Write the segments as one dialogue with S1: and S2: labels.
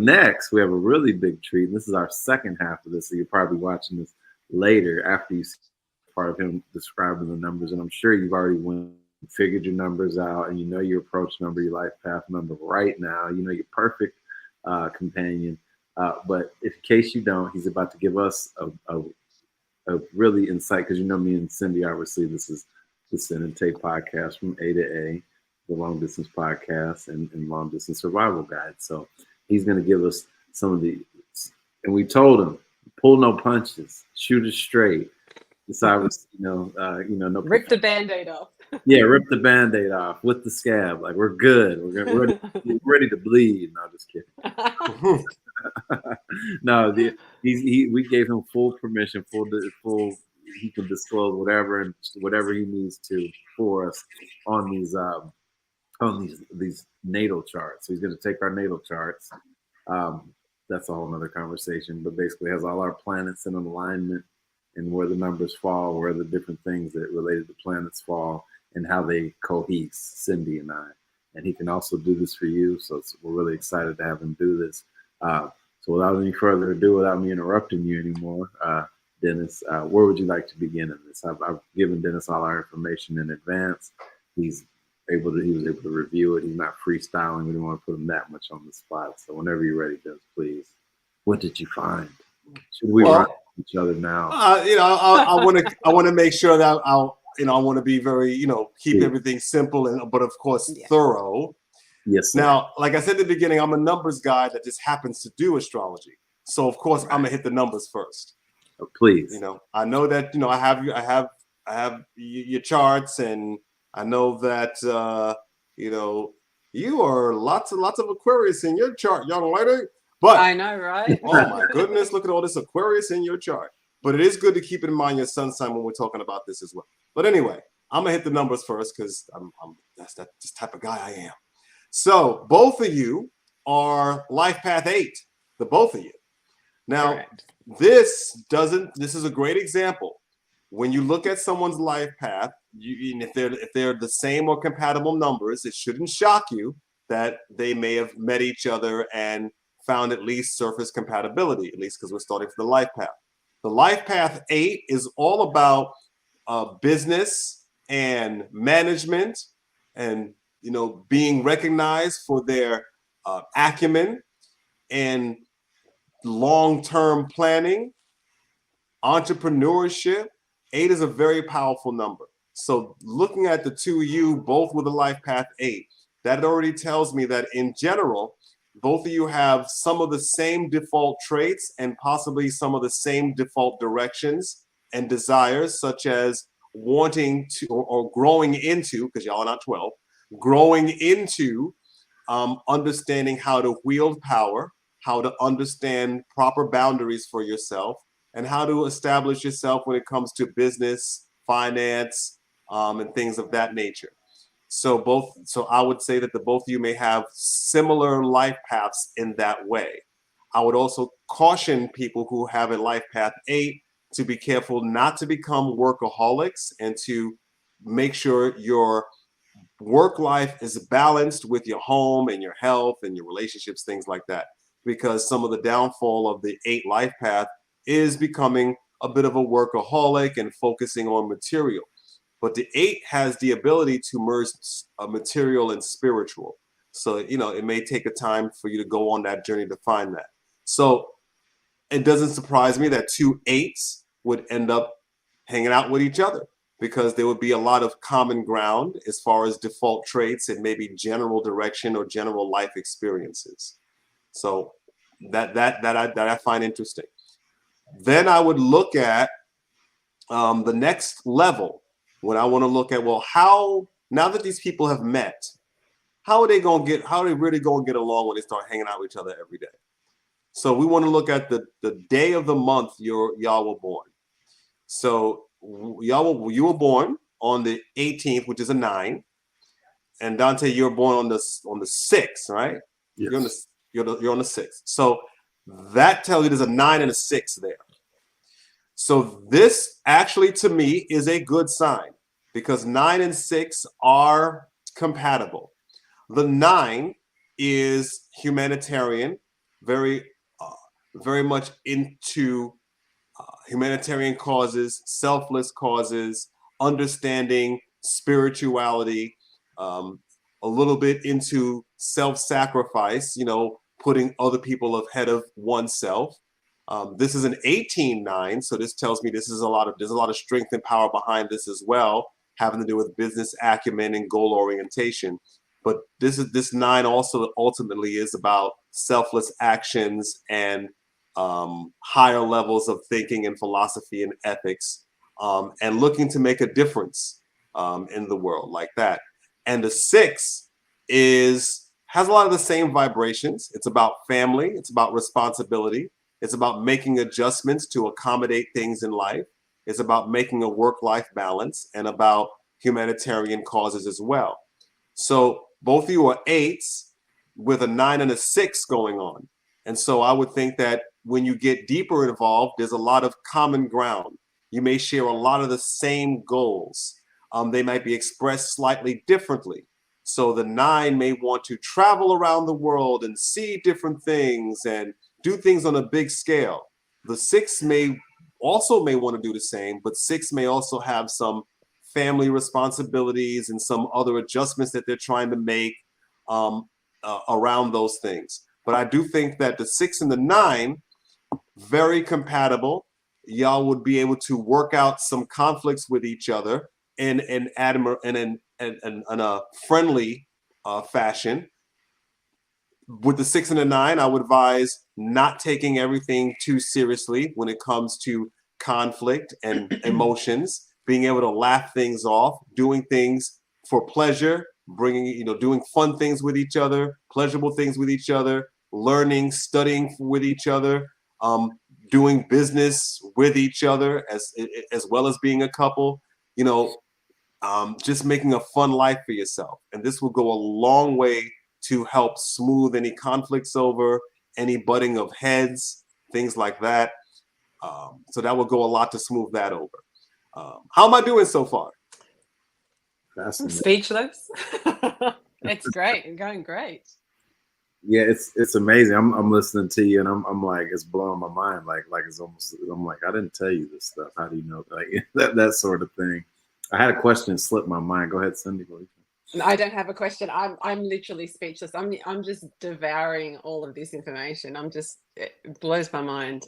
S1: Next, we have a really big treat. And this is our second half of this, so you're probably watching this later after you see part of him describing the numbers. And I'm sure you've already figured your numbers out, and you know your approach number, your life path number right now. You know your perfect companion. But in case you don't, he's about to give us a really insight, because you know me and Cindy, obviously, this is the Sin and Take podcast from A to A, the long distance podcast and long distance survival guide. So he's going to give us some of the, and we told him, pull no punches, shoot it straight. Decide, no.
S2: Rip the Band-Aid off.
S1: Yeah, rip the Band-Aid off with the scab. Like, we're good. We're ready to bleed. No, just kidding. No, we gave him full permission, full. He can disclose whatever he needs to for us on these natal charts. So he's going to take our natal charts. That's a whole other conversation, but basically has all our planets in alignment and where the numbers fall, where the different things that related to planets fall, and how they cohese, Cindy and I. And he can also do this for you. So we're really excited to have him do this. So without any further ado, without me interrupting you anymore, Denis, where would you like to begin in this? I've given Denis all our information in advance. He was able to review it. He's not freestyling. We don't want to put him that much on the spot. So whenever you're ready, Denis, please. What did you find? Should we run each other now?
S3: I want to make sure that I want to be very, keep everything simple but of course thorough.
S1: Yes. Sir.
S3: Now, like I said at the beginning, I'm a numbers guy that just happens to do astrology. So of course I'm gonna hit the numbers first.
S1: Oh, please.
S3: I know that I have your charts, and I know that you are lots of Aquarius in your chart, young lady. But
S2: I know, right?
S3: Oh my goodness, look at all this Aquarius in your chart. But it is good to keep in mind your sun sign when we're talking about this as well. But anyway, I'm gonna hit the numbers first because that's this type of guy I am. So both of you are life path 8, the both of you. Now,
S2: Correct.
S3: this is a great example. When you look at someone's life path, if they're the same or compatible numbers, it shouldn't shock you that they may have met each other and found at least surface compatibility, at least because we're starting from the life path. The life path 8 is all about business and management and being recognized for their acumen and long-term planning, entrepreneurship. 8 is a very powerful number. So looking at the two of you, both with a life path 8, that already tells me that in general, both of you have some of the same default traits and possibly some of the same default directions and desires, such as wanting to or growing into, because y'all are not 12, growing into understanding how to wield power, how to understand proper boundaries for yourself, and how to establish yourself when it comes to business, finance, and things of that nature. So I would say that the both of you may have similar life paths in that way. I would also caution people who have a life path 8 to be careful not to become workaholics and to make sure your work life is balanced with your home and your health and your relationships, things like that. Because some of the downfall of the 8 life path is becoming a bit of a workaholic and focusing on material. But the 8 has the ability to merge material and spiritual. So, it may take a time for you to go on that journey to find that. So it doesn't surprise me that 2 8s would end up hanging out with each other, because there would be a lot of common ground as far as default traits and maybe general direction or general life experiences. So that I find interesting. Then I would look at the next level. When I want to look at, well, how, now that these people have met, how are they really going to get along when they start hanging out with each other every day? So we want to look at the day of the month y'all were born. So you were born on the 18th, which is a 9. And Dante, you were born on the 6th, right?
S1: Yes.
S3: You're on the 6th. So that tells you there's a 9 and a 6 there. So this actually, to me, is a good sign, because 9 and 6 are compatible. The 9 is humanitarian, very, very much into humanitarian causes, selfless causes, understanding spirituality, a little bit into self-sacrifice, putting other people ahead of oneself. This is an 18-9, so this tells me there's a lot of strength and power behind this as well, having to do with business acumen and goal orientation. But this 9 also ultimately is about selfless actions and higher levels of thinking and philosophy and ethics, and looking to make a difference in the world like that. And the 6 has a lot of the same vibrations. It's about family. It's about responsibility. It's about making adjustments to accommodate things in life. It's about making a work-life balance and about humanitarian causes as well. So both of you are 8s with a 9 and a 6 going on. And so I would think that when you get deeper involved, there's a lot of common ground. You may share a lot of the same goals. They might be expressed slightly differently. So the 9 may want to travel around the world and see different things and do things on a big scale. The 6 may want to do the same, but 6 may also have some family responsibilities and some other adjustments that they're trying to make around those things. But I do think that the 6 and the 9, very compatible. Y'all would be able to work out some conflicts with each other in a friendly fashion. With the 6 and the 9, I would advise not taking everything too seriously when it comes to conflict and emotions, being able to laugh things off, doing things for pleasure, doing fun things with each other, pleasurable things with each other, learning, studying with each other, doing business with each other as well as being a couple, just making a fun life for yourself. And this will go a long way to help smooth any conflicts over, any butting of heads, things like that. So that will go a lot to smooth that over. How am I doing so far?
S2: I'm speechless. It's great. You're going great.
S1: Yeah, it's amazing. I'm listening to you, and I'm like, it's blowing my mind. Like it's almost. I'm like, I didn't tell you this stuff. How do you know? Like that sort of thing. I had a question slip my mind. Go ahead, Cindy.
S2: I don't have a question. I'm literally speechless. I'm just devouring all of this information. It blows my mind.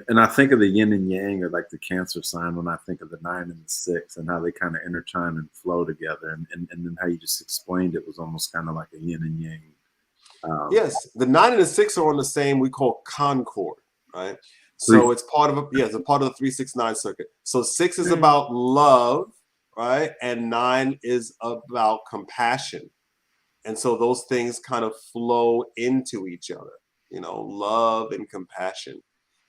S1: And I think of the yin and yang, or like the Cancer sign, when I think of the 9 and the 6, and how they kind of intertwine and flow together. And then how you just explained it was almost kind of like a yin and yang.
S3: Yes, the 9 and the 6 are on the same, we call concord, right? So it's part of it's a part of the 369 circuit. So 6 is about love, right? And 9 is about compassion. And so those things kind of flow into each other, love and compassion.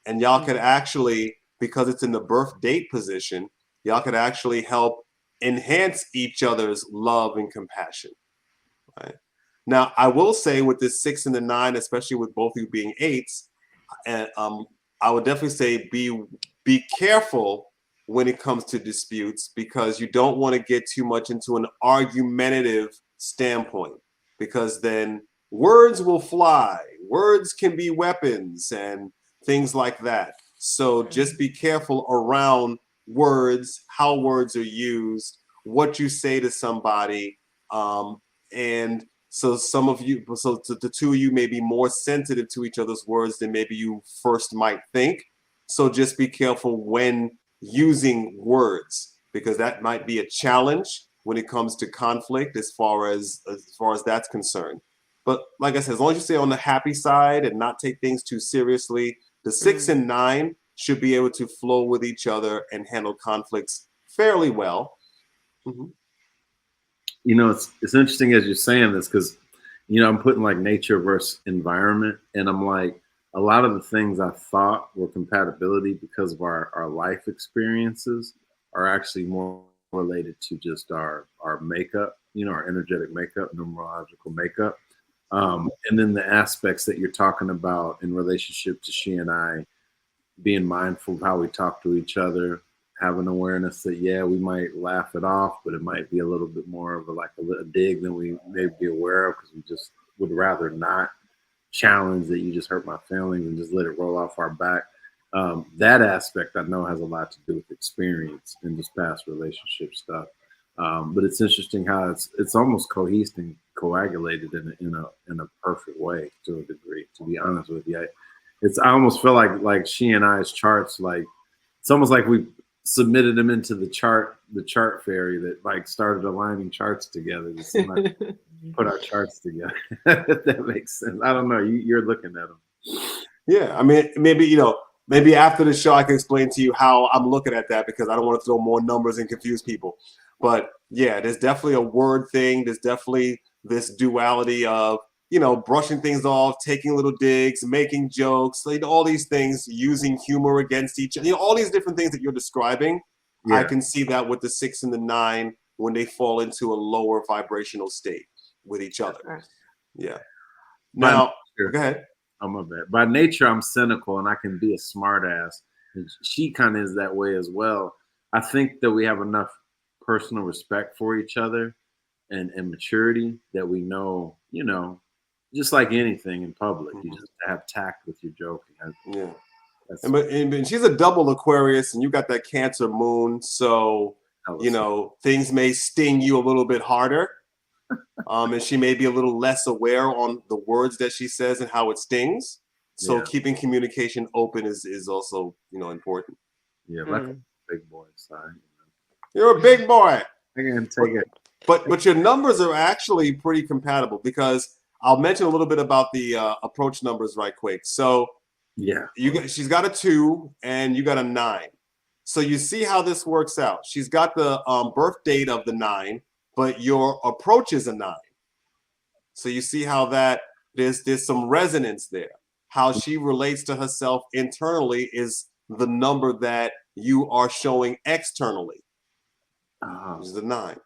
S3: And y'all could actually, because it's in the birth date position, y'all could actually help enhance each other's love and compassion, right? Now, I will say with this 6 and the 9, especially with both of you being 8s, and I would definitely say be careful when it comes to disputes, because you don't want to get too much into an argumentative standpoint, because then words will fly. Words can be weapons and things like that. So just be careful around words, how words are used, what you say to somebody, and so the two of you may be more sensitive to each other's words than maybe you first might think. So just be careful when using words, because that might be a challenge when it comes to conflict as far as that's concerned. But like I said, as long as you stay on the happy side and not take things too seriously, the 6 and 9 should be able to flow with each other and handle conflicts fairly well. Mm-hmm.
S1: It's interesting as you're saying this, because I'm putting like nature versus environment, and I'm like, a lot of the things I thought were compatibility because of our life experiences are actually more related to just our makeup, our energetic makeup, numerological makeup, and then the aspects that you're talking about in relationship to she and I, being mindful of how we talk to each other, having awareness that, we might laugh it off, but it might be a little bit more of a dig than we may be aware of, because we just would rather not challenge that you just hurt my feelings and just let it roll off our back. That aspect I know has a lot to do with experience in this past relationship stuff. But it's interesting how it's almost cohesed and coagulated in a perfect way to a degree. To be honest with you, I almost feel like she and I's charts, like it's almost like we submitted them into the chart fairy that like started aligning charts together. Just like put our charts together. If that makes sense. I don't know. You're looking at them.
S3: Yeah, I mean, maybe after the show I can explain to you how I'm looking at that, because I don't want to throw more numbers and confuse people. But yeah, there's definitely a word thing. There's definitely this duality of, brushing things off, taking little digs, making jokes, like all these things, using humor against each other, all these different things that you're describing. Yeah. I can see that with the 6 and the 9 when they fall into a lower vibrational state with each other. Right. Yeah. Now, go ahead.
S1: Oh, my bad. By nature, I'm cynical and I can be a smart ass. And she kind of is that way as well. I think that we have enough personal respect for each other and maturity that we know, just like anything in public, you just have tact with your joking.
S3: Yeah. And she's a double Aquarius and you got that Cancer moon. So, things may sting you a little bit harder. And she may be a little less aware on the words that she says and how it stings. So keeping communication open is also, important.
S1: Yeah, like a big boy side.
S3: You're a big boy.
S1: I can take it.
S3: But your numbers are actually pretty compatible, because I'll mention a little bit about the approach numbers right quick. So she's got a 2 and you got a 9. So you see how this works out. She's got the birth date of the 9, but your approach is a 9. So you see how that there's some resonance there. How she relates to herself internally is the number that you are showing externally. Which is the 9,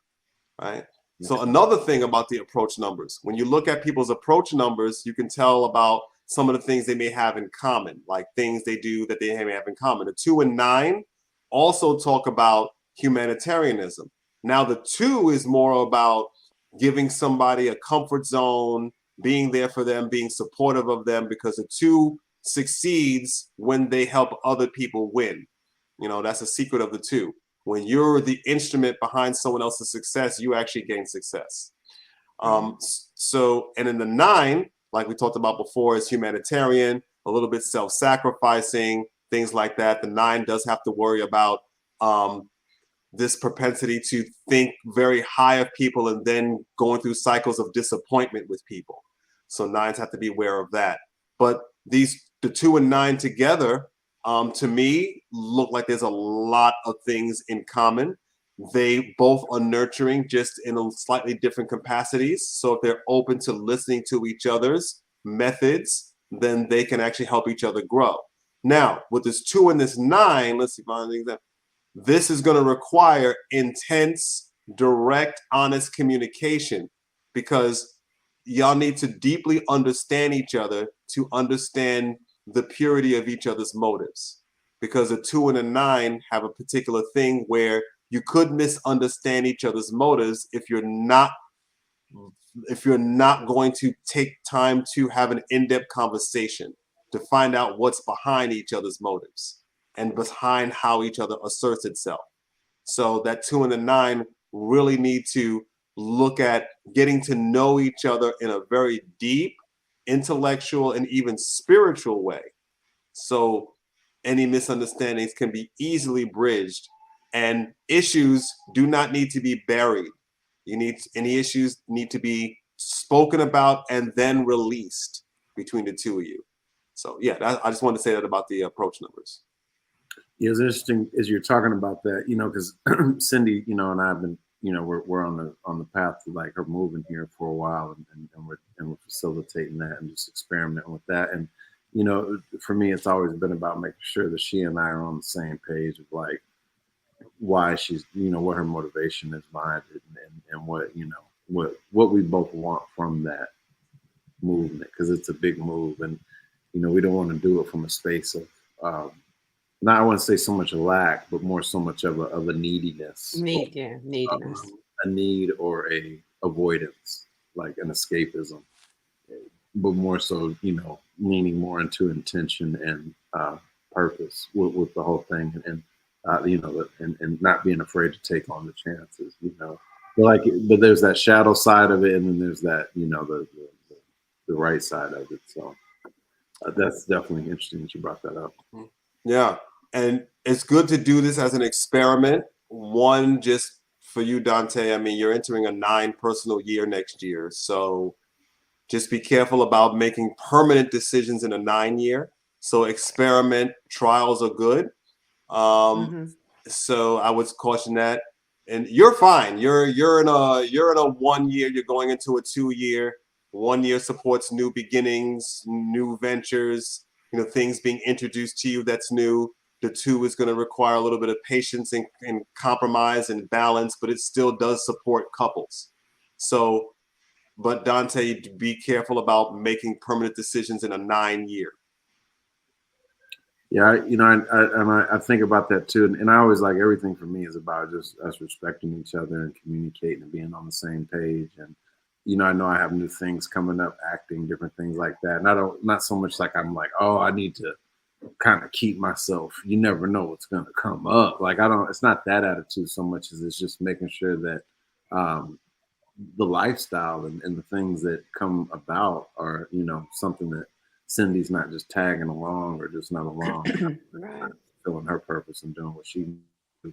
S3: right? So another thing about the approach numbers, when you look at people's approach numbers, you can tell about some of the things they may have in common, like things they do that they may have in common. The 2 and 9 also talk about humanitarianism. Now, the 2 is more about giving somebody a comfort zone, being there for them, being supportive of them, because the 2 succeeds when they help other people win. That's the secret of the 2. When you're the instrument behind someone else's success, you actually gain success. And in the 9, like we talked about before, is humanitarian, a little bit self-sacrificing, things like that. The 9 does have to worry about this propensity to think very high of people and then going through cycles of disappointment with people. So 9s have to be aware of that. But the 2 and 9 together, to me, look like there's a lot of things in common. They both are nurturing, just in a slightly different capacities. So if they're open to listening to each other's methods, then they can actually help each other grow. Now, with this 2 and this 9, let's see if I have an example. This is going to require intense, direct, honest communication, because y'all need to deeply understand each other to understand the purity of each other's motives, because a 2 and a 9 have a particular thing where you could misunderstand each other's motives if you're not going to take time to have an in-depth conversation to find out what's behind each other's motives and behind how each other asserts itself. So that 2 and the 9 really need to look at getting to know each other in a very deep, intellectual, and even spiritual way. So any misunderstandings can be easily bridged, and issues do not need to be buried. Any issues need to be spoken about and then released between the 2 of you. So I just wanted to say that about the approach numbers.
S1: Yeah, it's interesting as you're talking about that, because Cindy, and I have been, we're on the path to like her moving here for a while, and we're facilitating that and just experimenting with that. And for me, it's always been about making sure that she and I are on the same page of like why she's, what her motivation is behind it, and what we both want from that movement, because it's a big move, and we don't want to do it from a space of not, I wouldn't say so much a lack, but more so much of a neediness.
S2: Neediness.
S1: A need or a avoidance, like an escapism. but more so, leaning more into intention and purpose with the whole thing, and and not being afraid to take on the chances, but there's that shadow side of it, and then there's that, the right side of it. So that's definitely interesting that you brought that up.
S3: Yeah. And it's good to do this as an experiment. One, just for you, Dante, I mean, you're entering a 9 personal year next year. So just be careful about making permanent decisions in a 9 year. So experiment trials are good. So I would caution that. And you're fine. You're in a 1 year. You're going into a 2 year. 1 year supports new beginnings, new ventures, things being introduced to you that's new. The 2 is going to require a little bit of patience and compromise and balance, but it still does support couples. So, but Dante, be careful about making permanent decisions in a 9 year.
S1: Yeah, I think about that too, and I always like, everything for me is about just us respecting each other and communicating and being on the same page. And I know I have new things coming up, acting, different things like that, and not so much like I'm like, oh, I need to kind of keep myself. You never know what's going to come up. Like, it's not that attitude so much as it's just making sure that the lifestyle and the things that come about are, something that Cindy's not just tagging along or just not along,
S2: right,
S1: fulfilling her purpose and doing what she do.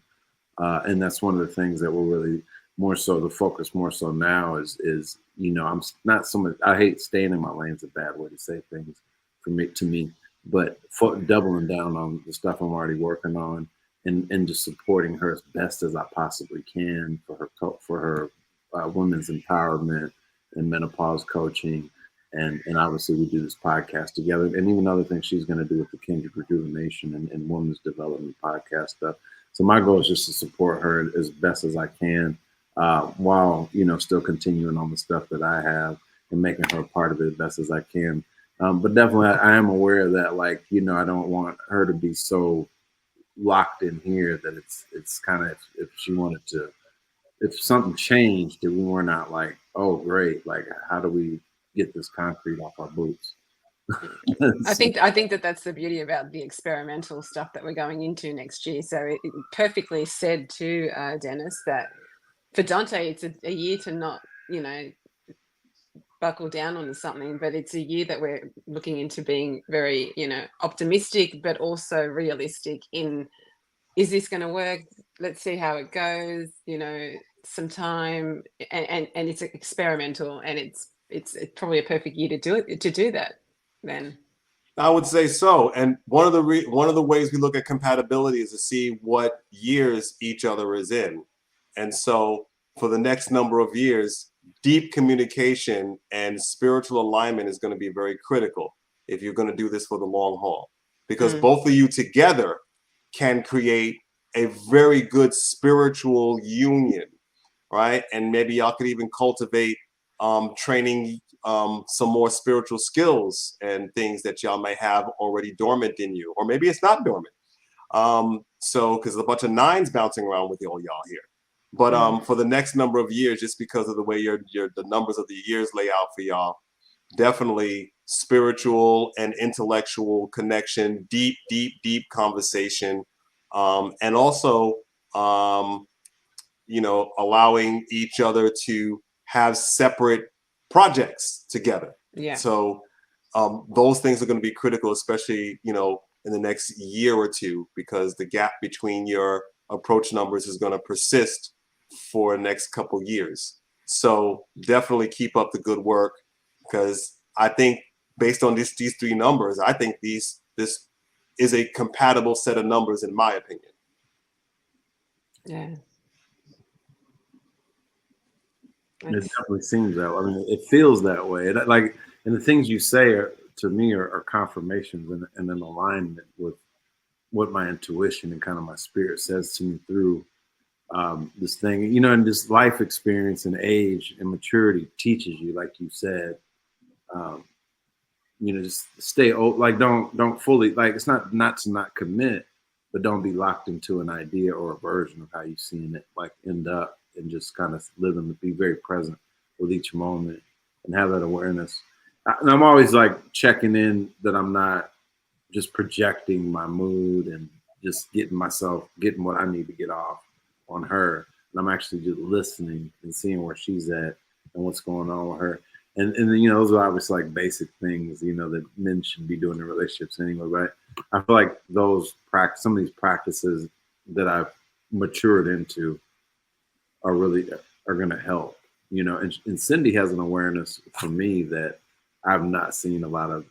S1: And that's one of the things that we're really more so the focus more so now is I'm not so much, I hate staying in my lane's a bad way to say things to me, but doubling down on the stuff I'm already working on and just supporting her as best as I possibly can for her women's empowerment and menopause coaching. And obviously we do this podcast together, and even other things she's going to do with the Kindred Rejuvenation and women's development podcast stuff. So my goal is just to support her as best as I can, while, still continuing on the stuff that I have and making her a part of it as best as I can. But definitely I am aware that, like, I don't want her to be so locked in here that it's kind of, if she wanted to, if something changed, that we were not like, oh, great, like, how do we get this concrete off our boots?
S2: I think that's the beauty about the experimental stuff that we're going into next year. So it perfectly said to Denis that for Dante, it's a year to not, buckle down on something, but it's a year that we're looking into being very, optimistic, but also realistic in, is this going to work? Let's see how it goes, some time, and it's experimental, and it's probably a perfect year to do that then.
S3: I would say so. And one of the ways we look at compatibility is to see what years each other is in. And so for the next number of years, deep communication and spiritual alignment is going to be very critical if you're going to do this for the long haul, because both of you together can create a very good spiritual union, right? And maybe y'all could even cultivate training some more spiritual skills and things that y'all may have already dormant in you, or maybe it's not dormant. So because there's a bunch of 9s bouncing around with all y'all here. But for the next number of years, just because of the way the numbers of the years lay out for y'all, definitely spiritual and intellectual connection, deep conversation, and also allowing each other to have separate projects together.
S2: Yeah.
S3: So those things are going to be critical, especially in the next year or two, because the gap between your approach numbers is going to persist for the next couple years. So definitely keep up the good work, because I think based on these 3 numbers, I think this is a compatible set of numbers, in my opinion.
S2: Yeah.
S1: It definitely seems that way. I mean, it feels that way. And the things you say to me are confirmations and an alignment with what my intuition and kind of my spirit says to me through this thing, and this life experience and age and maturity teaches you, like you said, just stay like, don't fully, like, it's not to not commit, but don't be locked into an idea or a version of how you've seen it like end up, and just kind of live and be very present with each moment and have that awareness. And I'm always like checking in that I'm not just projecting my mood and just getting what I need to get off on her. And I'm actually just listening and seeing where she's at and what's going on with her. And then, those are obviously like basic things, that men should be doing in relationships anyway. But I feel like some of these practices that I've matured into are going to help, and Cindy has an awareness for me that I've not seen a lot of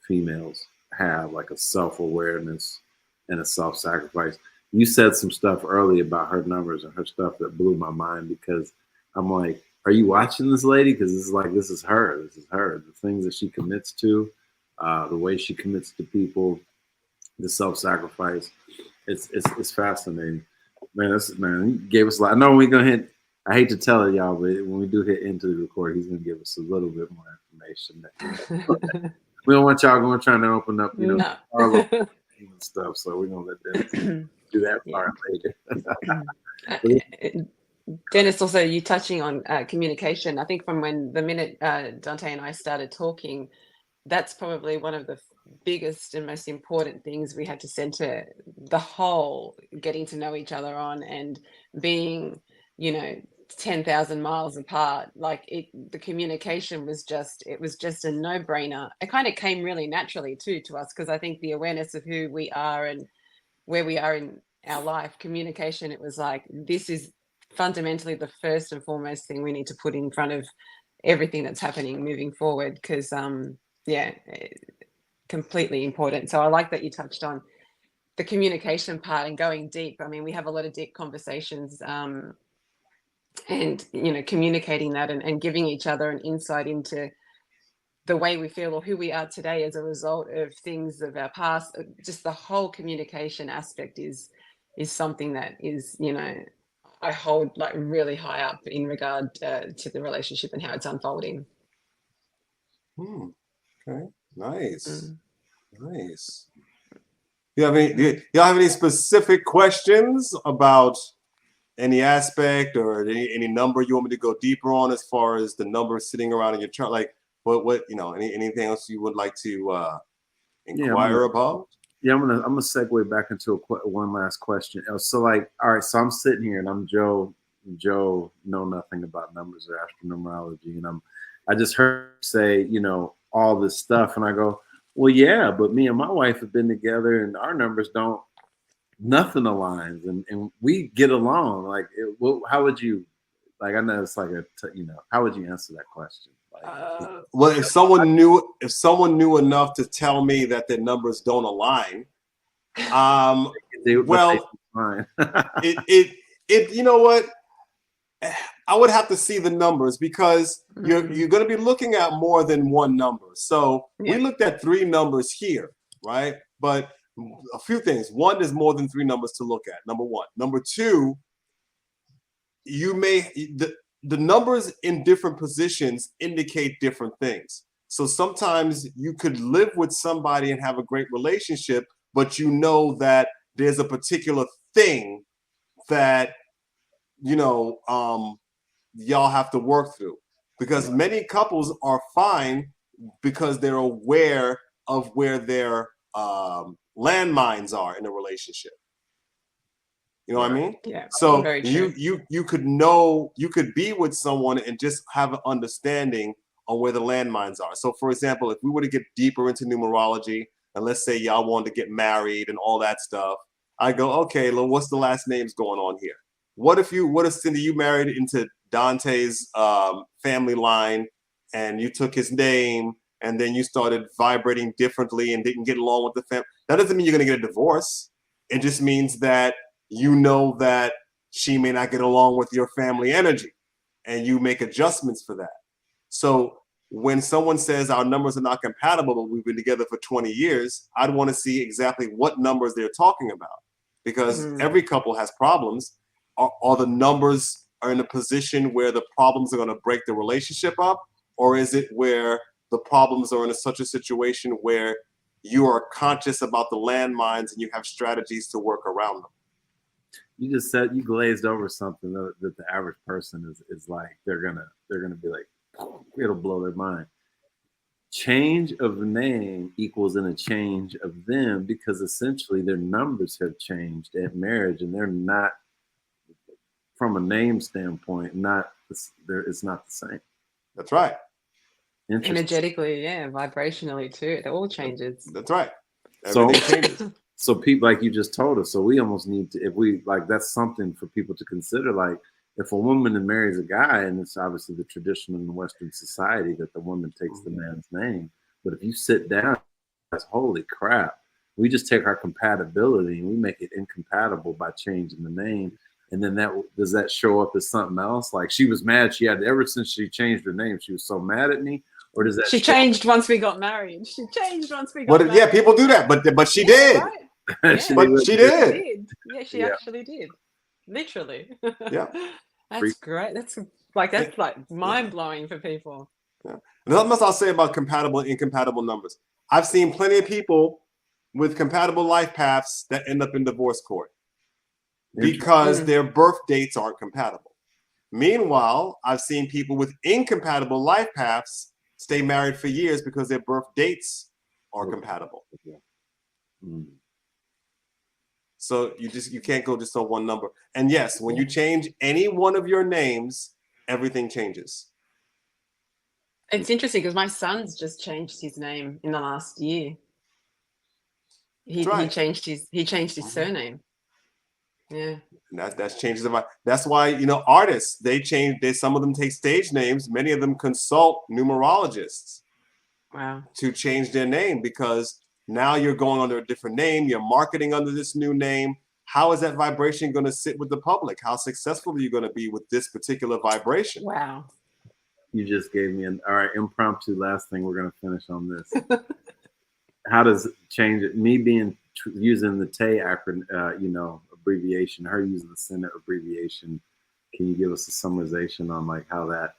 S1: females have, like a self-awareness and a self-sacrifice. You said some stuff early about her numbers and her stuff that blew my mind, because I'm like, are you watching this lady? Because this is her. The things that she commits to, the way she commits to people, the self-sacrifice. It's fascinating. Man, he gave us a lot. I know we're gonna hit. I hate to tell it, y'all, but when we do hit into the record, he's gonna give us a little bit more information. We don't want y'all going trying to open up,
S2: No.
S1: our little stuff. So we're gonna let them do that part later.
S2: Denis, also you touching on communication. I think from the minute Dante and I started talking, that's probably one of the biggest and most important things we had to center the whole getting to know each other on, and being 10,000 miles apart. Like the communication was just a no-brainer. It kind of came really naturally too to us, because I think the awareness of who we are and where we are in our life, communication, it was like, this is fundamentally the first and foremost thing we need to put in front of everything that's happening moving forward, because completely important. So I like that you touched on the communication part and going deep. I mean, we have a lot of deep conversations, and communicating that and giving each other an insight into the way we feel or who we are today as a result of things of our past. Just the whole communication aspect is something that is, I hold like really high up in regard to the relationship and how it's unfolding.
S3: Okay, nice. Nice. Y'all have any specific questions about any aspect or any number you want me to go deeper on, as far as the number sitting around in your chart? Like what anything else you would like to inquire about?
S1: Yeah, I'm gonna segue back into one last question. So like, all right, so I'm sitting here and I'm Joe. Joe know nothing about numbers or astro-numerology, and I just heard say, all this stuff, and I go, well, yeah, but me and my wife have been together, and our numbers nothing aligns, and we get along. Like, how would you, like, I know it's like how would you answer that question? Like,
S3: well, if someone knew enough to tell me that their numbers don't align, well, it you know what? I would have to see the numbers, because you're going to be looking at more than one number. So we looked at 3 numbers here, right? But a few things. One, there's more than 3 numbers to look at. Number one. Number two, the numbers in different positions indicate different things. So sometimes you could live with somebody and have a great relationship, but that there's a particular thing that y'all have to work through, because many couples are fine because they're aware of where their landmines are in a relationship. You know what I mean?
S2: Yeah.
S3: So you could be with someone and just have an understanding on where the landmines are. So for example, if we were to get deeper into numerology, and let's say y'all wanted to get married and all that stuff, I go, okay, well, what's the last names going on here? What if Cindy, you married into Dante's family line, and you took his name, and then you started vibrating differently and didn't get along with the family? That doesn't mean you're going to get a divorce. It just means that that she may not get along with your family energy, and you make adjustments for that. So when someone says our numbers are not compatible, but we've been together for 20 years, I'd want to see exactly what numbers they're talking about, because every couple has problems. Are the numbers in a position where the problems are going to break the relationship up, or is it where the problems are in such a situation where you are conscious about the landmines and you have strategies to work around them?
S1: You just said, you glazed over something that the average person is like, they're gonna be like, it'll blow their mind. change of name equals in a change of them, because essentially their numbers have changed at marriage, and they're not, from a name standpoint, not it's not the same.
S3: That's right.
S1: Interesting.
S2: Energetically, yeah, vibrationally too. It all changes.
S3: That's right.
S1: So,
S3: Everything changes.
S1: so people, like you just told us, so we almost need to, if we like, that's something for people to consider. Like, if a woman marries a guy, and it's obviously the tradition in the Western society that the woman takes the man's name, but if you sit down, that's holy crap. We just take our compatibility and we make it incompatible by changing the name. And then does that show up as something else? Like, she was mad. She had, ever since she changed her name, she was so mad at me. Or does that
S2: She changed once we got married. She changed once we got married.
S3: Yeah, people do that, but she did.
S2: Right?
S3: Yeah, but she did.
S2: Yeah, she actually did. Literally.
S3: Yeah.
S2: That's great. That's like mind blowing for people.
S3: Yeah. And something else I'll say about compatible and incompatible numbers. I've seen plenty of people with compatible life paths that end up in divorce court because their birth dates aren't compatible. Meanwhile, I've seen people with incompatible life paths stay married for years because their birth dates are compatible. So you can't go just on one number. And yes, when you change any one of your names, everything changes.
S2: It's interesting because my son's just changed his name in the last year. He changed his surname. Yeah.
S3: And that's changes about. That's why, you know, artists, some of them take stage names, many of them consult numerologists.
S2: Wow.
S3: To change their name, because now you're going under a different name, you're marketing under this new name. How is that vibration going to sit with the public? How successful are you going to be with this particular vibration?
S2: Wow.
S1: You just gave me all right, impromptu last thing. We're going to finish on this. How does it change it? Me using the TAY acronym, abbreviation, her using the Senate abbreviation. Can you give us a summarization on like how that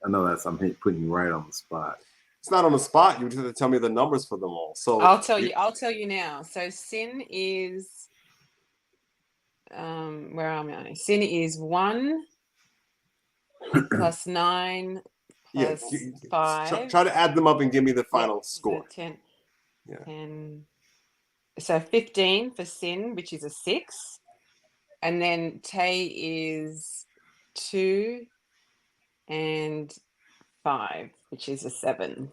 S1: I know I'm putting you right on the spot.
S3: It's not on the spot. You just have to tell me the numbers for them all. So
S2: I'll tell you now. So sin is where am I? Sin is 1 plus 9 plus 5.
S3: Try to add them up and give me the final score.
S2: 10. Yeah. 10. So 15 for sin, which is a 6. And then Tay is 2 and 5, which is a 7.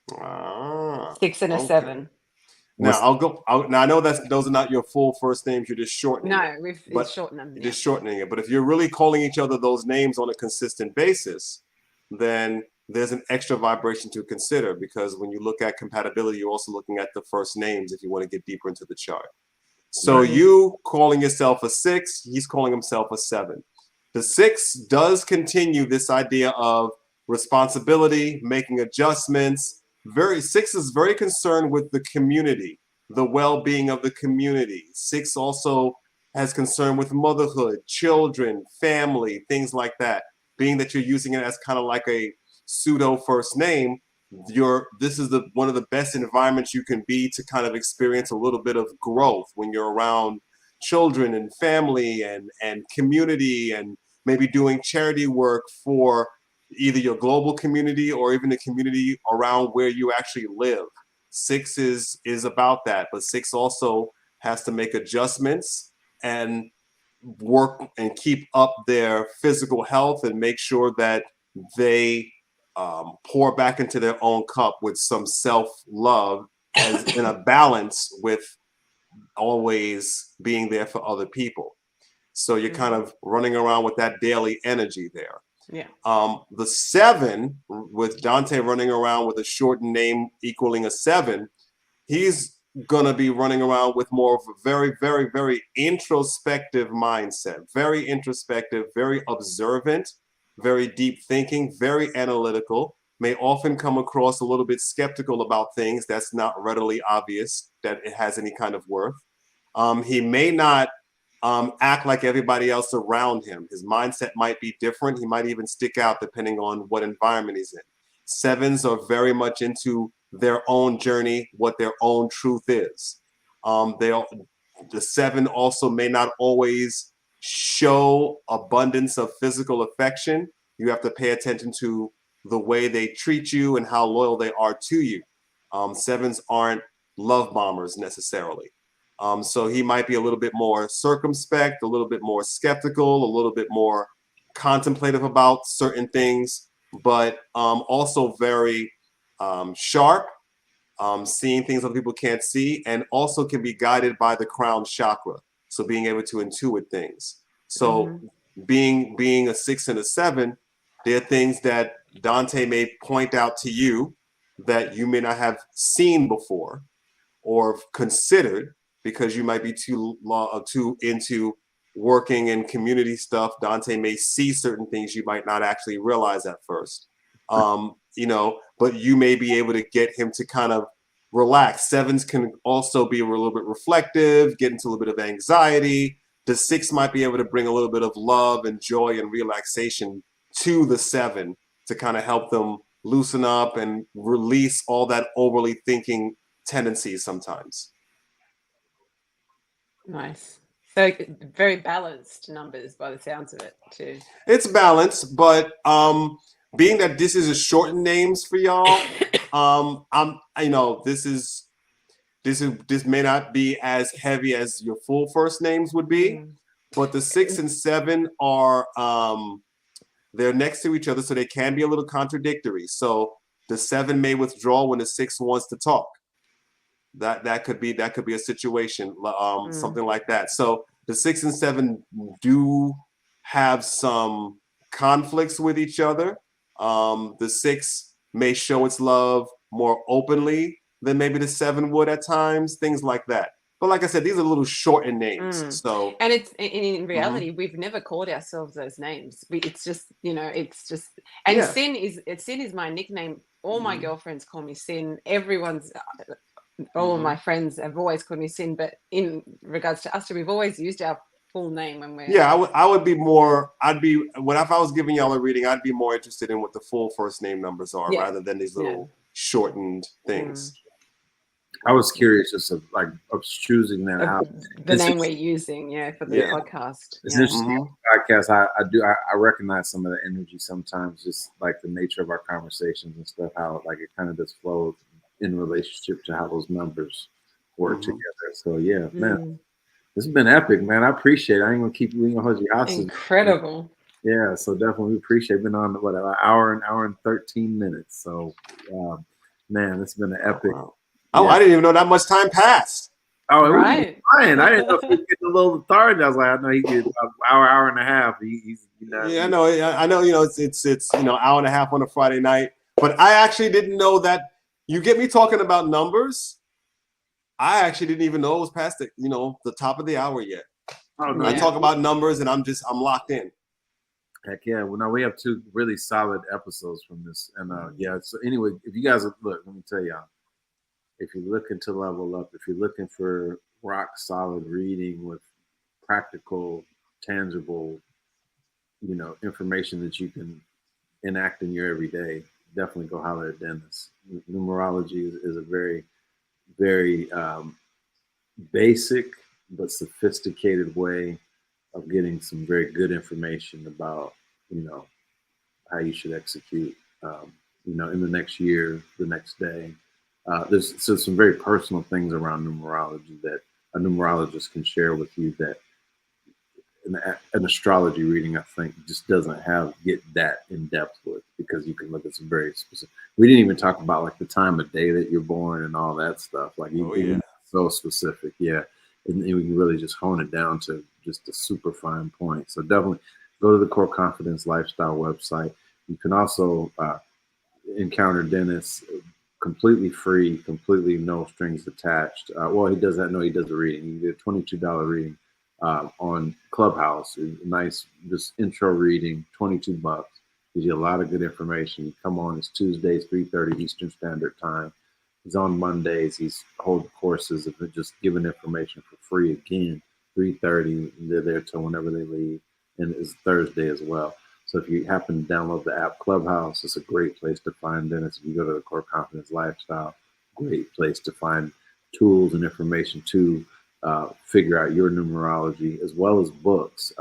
S2: 6 and a 7.
S3: Now now I know those are not your full first names. You're just shortening.
S2: No, it's shortening them.
S3: You're just shortening it. But if you're really calling each other those names on a consistent basis, then there's an extra vibration to consider, because when you look at compatibility, you're also looking at the first names if you want to get deeper into the chart. So you calling yourself a 6, he's calling himself a 7. The 6 does continue this idea of responsibility, making adjustments. 6 is very concerned with the community, the well-being of the community. 6 also has concern with motherhood, children, family, things like that. Being that you're using it as kind of like a pseudo first name, this is one of the best environments you can be to kind of experience a little bit of growth when you're around children and family and community, and maybe doing charity work for either your global community or even the community around where you actually live. 6 is about that, but 6 also has to make adjustments and work and keep up their physical health and make sure that they pour back into their own cup with some self-love as in a balance with always being there for other people. So you're kind of running around with that daily energy there.
S2: Yeah.
S3: The 7, with Dante running around with a shortened name equaling a 7, he's gonna be running around with more of a very, very, very introspective mindset, very introspective, very observant, very deep thinking, very analytical, may often come across a little bit skeptical about things. That's not readily obvious that it has any kind of worth. He may not act like everybody else around him. His mindset might be different. He might even stick out depending on what environment he's in. 7s are very much into their own journey, what their own truth is. The 7 also may not always show abundance of physical affection. You have to pay attention to the way they treat you and how loyal they are to you. Sevens aren't love bombers necessarily. So he might be a little bit more circumspect, a little bit more skeptical, a little bit more contemplative about certain things, but also very sharp, seeing things other people can't see, and also can be guided by the crown chakra. So being able to intuit things. So being a 6 and a 7, there are things that Dante may point out to you that you may not have seen before or considered, because you might be too into working in community stuff. Dante may see certain things you might not actually realize at first. You know, but you may be able to get him to kind of relax. Sevens can also be a little bit reflective, get into a little bit of anxiety. The 6 might be able to bring a little bit of love and joy and relaxation to the 7 to kind of help them loosen up and release all that overly thinking tendencies sometimes.
S2: Nice. So very balanced numbers by the sounds of it too.
S3: It's balanced, but being that this is a shortened names for y'all, this may not be as heavy as your full first names would be, but the 6 and 7 are they're next to each other, so they can be a little contradictory. So the 7 may withdraw when the 6 wants to talk. That could be a situation, something like that. So the 6 and 7 do have some conflicts with each other. The 6 may show its love more openly than maybe the 7 would at times, things like that. But like I said, these are little shortened names. So,
S2: and it's in reality, we've never called ourselves those names. It's just, you know, it's just, and Sin is my nickname. All my girlfriends call me Sin. All of my friends have always called me Sin. But in regards to Astro, we've always used our full name when we're.
S3: Yeah, I would be more. If I was giving y'all a reading, I'd be more interested in what the full first name numbers are rather than these little shortened things.
S1: I was curious just of choosing that out.
S2: The name we're using, for the podcast.
S1: It's interesting. Podcast, I recognize some of the energy sometimes, just like the nature of our conversations and stuff, how like it kind of just flows in relationship to how those numbers work together. So man, this has been epic, man. I appreciate it. I ain't gonna keep you hold you hostage.
S2: Incredible.
S1: Yeah, so definitely appreciate it. Been on an hour and 13 minutes. So man, it's been an epic.
S3: Wow. Oh, I didn't even know that much time passed.
S1: Oh, it was fine. I didn't know if he was getting a little lethargic. I was like, I know he did about hour and a half. He's
S3: I know. You know, it's hour and a half on a Friday night. But I actually didn't know that. You get me talking about numbers. I actually didn't even know it was past the top of the hour yet. Oh, no, I talk about numbers and I'm locked in.
S1: Heck yeah. Well, now we have 2 really solid episodes from this. And so anyway, if you guys look, let me tell y'all. If you're looking to level up, if you're looking for rock solid reading with practical, tangible, information that you can enact in your everyday, definitely go holler at Denis. Numerology is a very, very basic but sophisticated way of getting some very good information about, how you should execute, in the next year, the next day. There's some very personal things around numerology that a numerologist can share with you that an astrology reading, I think, just doesn't get that in depth with, because you can look at some very specific. We didn't even talk about like the time of day that you're born and all that stuff. Like, so specific, and we can really just hone it down to just a super fine point. So definitely go to the Core Confidence Lifestyle website. You can also encounter Denis completely free, completely no strings attached. He does that. No, he does a reading. You get a $22 reading on Clubhouse. Nice, just intro reading, $22. Gives you a lot of good information. You come on, it's Tuesdays, 3:30 Eastern Standard Time. He's on Mondays. He's holding courses of just giving information for free again, 3:30. They're there till whenever they leave. And it's Thursday as well. So if you happen to download the app Clubhouse, it's a great place to find Denis. If you go to the Core Confidence Lifestyle, great place to find tools and information to figure out your numerology, as well as books.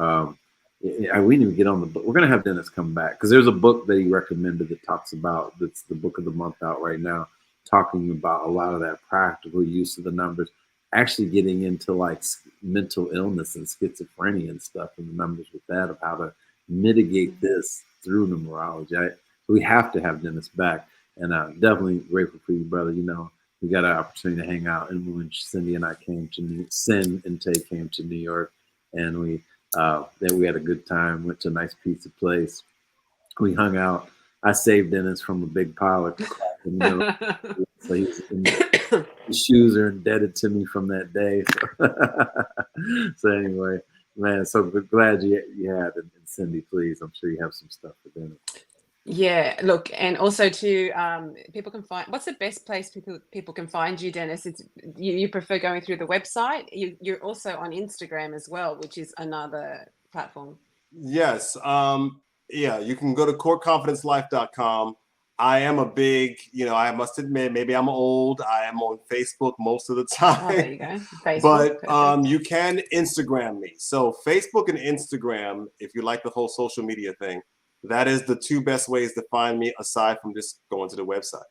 S1: we need to get on the book. We're gonna have Dennis come back because there's a book that he recommended that talks about, that's the book of the month out right now, talking about a lot of that practical use of the numbers, actually getting into like mental illness and schizophrenia and stuff, and the numbers with that, of how to mitigate this through numerology. We have to have Dennis back, and I'm definitely grateful for you, brother. You know, we got an opportunity to hang out, and when Cindy and I came to Sin and Tay came to New York, and then we had a good time. Went to a nice pizza place. We hung out. I saved Dennis from a big pile of crap in the middle. So his shoes are indebted to me from that day. So anyway, man, so glad you had. And Cindy, please, I'm sure you have some stuff for Dennis.
S2: Yeah, look, and also too, people can find, what's the best place people can find you, Dennis? It's you prefer going through the website. You're also on Instagram as well, which is another platform.
S3: Yes. Yeah, you can go to coreconfidencelife.com. I am a big, I must admit, maybe I'm old. I am on Facebook most of the time.
S2: Oh, there you go. Facebook,
S3: but you can Instagram me. So Facebook and Instagram, if you like the whole social media thing, that is the two best ways to find me, aside from just going to the website.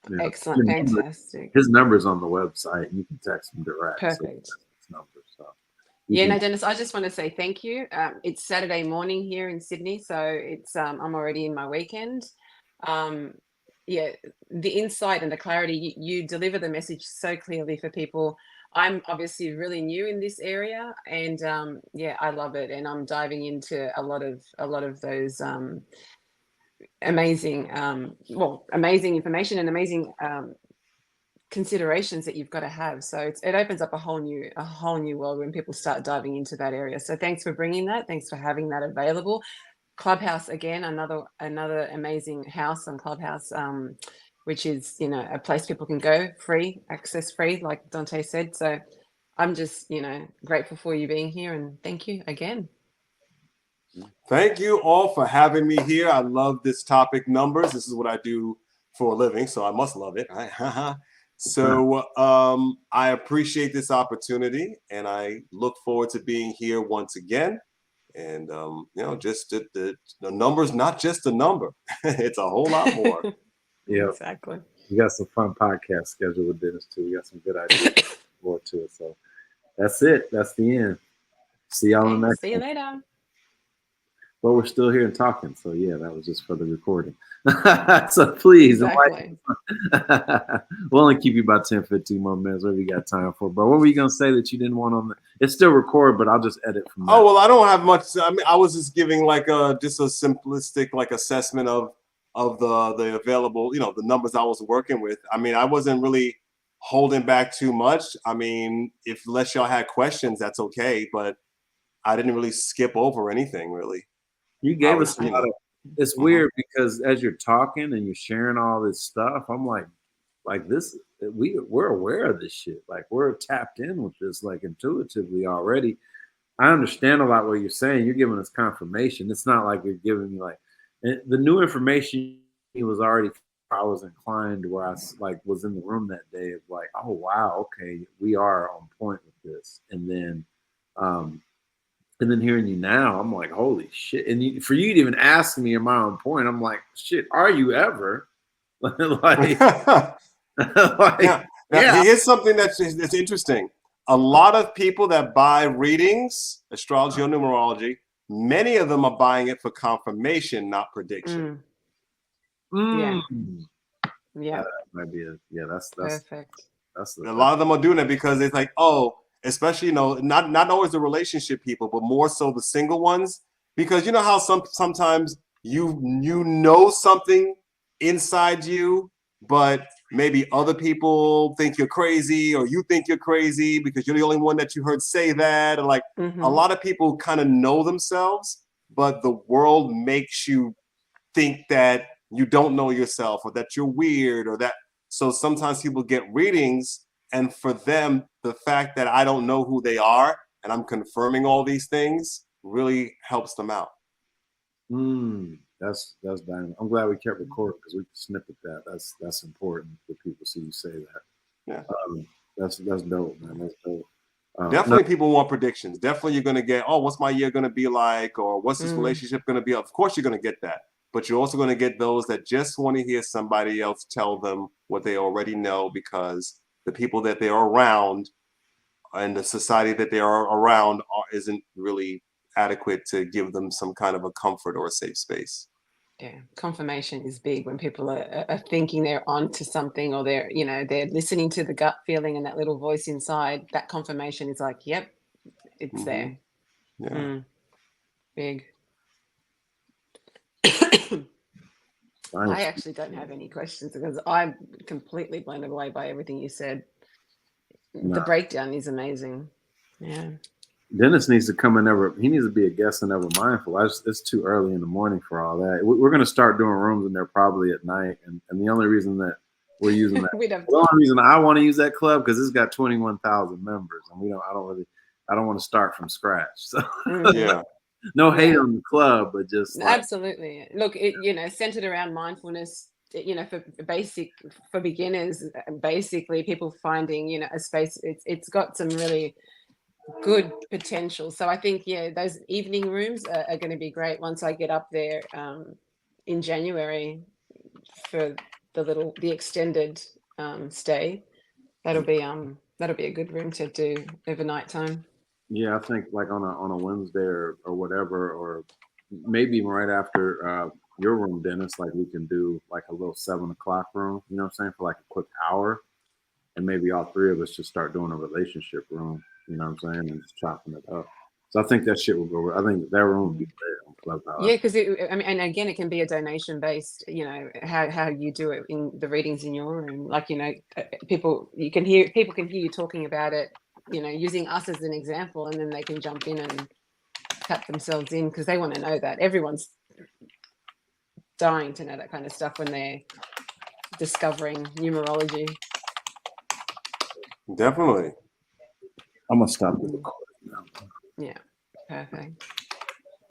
S2: Yeah. Excellent. Fantastic.
S1: His number's on the website. You can text him direct.
S2: Perfect.
S1: So
S2: yeah, no, Dennis, I just want to say thank you. It's Saturday morning here in Sydney, so it's I'm already in my weekend. Yeah, the insight and the clarity, you deliver the message so clearly for people. I'm obviously really new in this area, and yeah, I love it, and I'm diving into a lot of those amazing information and amazing considerations that you've got to have. So it opens up a whole new world when people start diving into that area. So thanks for bringing that. Thanks for having that available. Clubhouse, again, another amazing house on Clubhouse, which is, a place people can go access free, like Dante said. So I'm just, grateful for you being here, and thank you again.
S3: Thank you all for having me here. I love this topic, numbers. This is what I do for a living, so I must love it. So I appreciate this opportunity, and I look forward to being here once again. And just the number's not just a number; it's a whole lot more.
S1: Yeah,
S2: exactly.
S1: We got some fun podcast scheduled with Dennis too. We got some good ideas more to it. So that's it. That's the end. See y'all in the next.
S2: See you later.
S1: Well, we're still here and talking. So yeah, that was just for the recording. So please,
S2: exactly.
S1: We'll only keep you about 10, 15 more minutes, whatever you got time for. But what were you gonna say that you didn't want on the? It's still recorded, but I'll just edit from that.
S3: Oh well, I don't have much. I mean, I was just giving just a simplistic assessment of the available, the numbers I was working with. I mean, I wasn't really holding back too much. I mean, unless y'all had questions, that's okay. But I didn't really skip over anything really.
S1: You gave us a lot of. It's weird because as you're talking and you're sharing all this stuff, I'm like this. We're aware of this shit. Like we're tapped in with this, like intuitively already. I understand a lot what you're saying. You're giving us confirmation. It's not like you're giving me the new information. Was already. I was inclined where I was in the room that day of like, oh wow, okay, we are on point with this, and then hearing you now, I'm like, holy shit. And for you to even ask me, am I on point? I'm like, shit, are you ever?
S3: Yeah. Here's something that's interesting. A lot of people that buy readings, astrology or numerology, many of them are buying it for confirmation, not prediction.
S2: Yeah.
S1: That might be that's
S2: perfect.
S3: A lot of them are doing it because it's like, oh, especially not always the relationship people, but more so the single ones, because you know how sometimes you know something inside you, but maybe other people think you're crazy, or you think you're crazy because you're the only one that you heard say that. And a lot of people kind of know themselves, but the world makes you think that you don't know yourself, or that you're weird, or that. So sometimes people get readings, and for them, the fact that I don't know who they are and I'm confirming all these things really helps them out.
S1: That's dynamite. I'm glad we kept recording because we can snippet that. That's important for people to see you say that.
S3: Yeah.
S1: That's dope, man. That's dope.
S3: Definitely people want predictions. Definitely you're going to get, oh, what's my year going to be like? Or what's this relationship going to be? Of course you're going to get that. But you're also going to get those that just want to hear somebody else tell them what they already know, because the people that they are around and the society that they are around isn't really adequate to give them some kind of a comfort or a safe space.
S2: Yeah, confirmation is big when people are thinking they're onto something, or they're, you know, they're listening to the gut feeling and that little voice inside. That confirmation is like, yep, it's there.
S3: Yeah.
S2: Big. I actually don't have any questions because I'm completely blown away by everything you said. The breakdown is amazing. Yeah.
S1: Denis needs to come in he needs to be a guest in Ever Mindful. It's too early in the morning for all that. We're going to start doing rooms in there probably at night. And the only reason that we're using that, the only reason I want to use that club, because it's got 21,000 members, and I don't want to start from scratch. So
S3: Yeah.
S1: no hate on the club, but just
S2: absolutely. Look, you know, centered around mindfulness, you know, for beginners, basically people finding, you know, a space. It's got some really good potential. So I think, yeah, those evening rooms are going to be great once I get up there in January for the extended stay. That'll be a good room to do overnight time.
S1: Yeah, I think like on a Wednesday or whatever, or maybe even right after your room, Denis, like we can do like a little 7 o'clock room, you know what I'm saying, for like a quick hour. And maybe all three of us just start doing a relationship room, you know what I'm saying, and just chopping it up. So I think that shit will go. I think that room will be great on Clubhouse.
S2: Yeah, because I mean, and again, it can be a donation based. You know how you do it in the readings in your room. Like, you know, people can hear you talking about it. You know, using us as an example, and then they can jump in and tap themselves in because they want to know that. Everyone's dying to know that kind of stuff when they're discovering numerology.
S3: Definitely.
S1: I'm gonna stop the recording now.
S2: Yeah, perfect.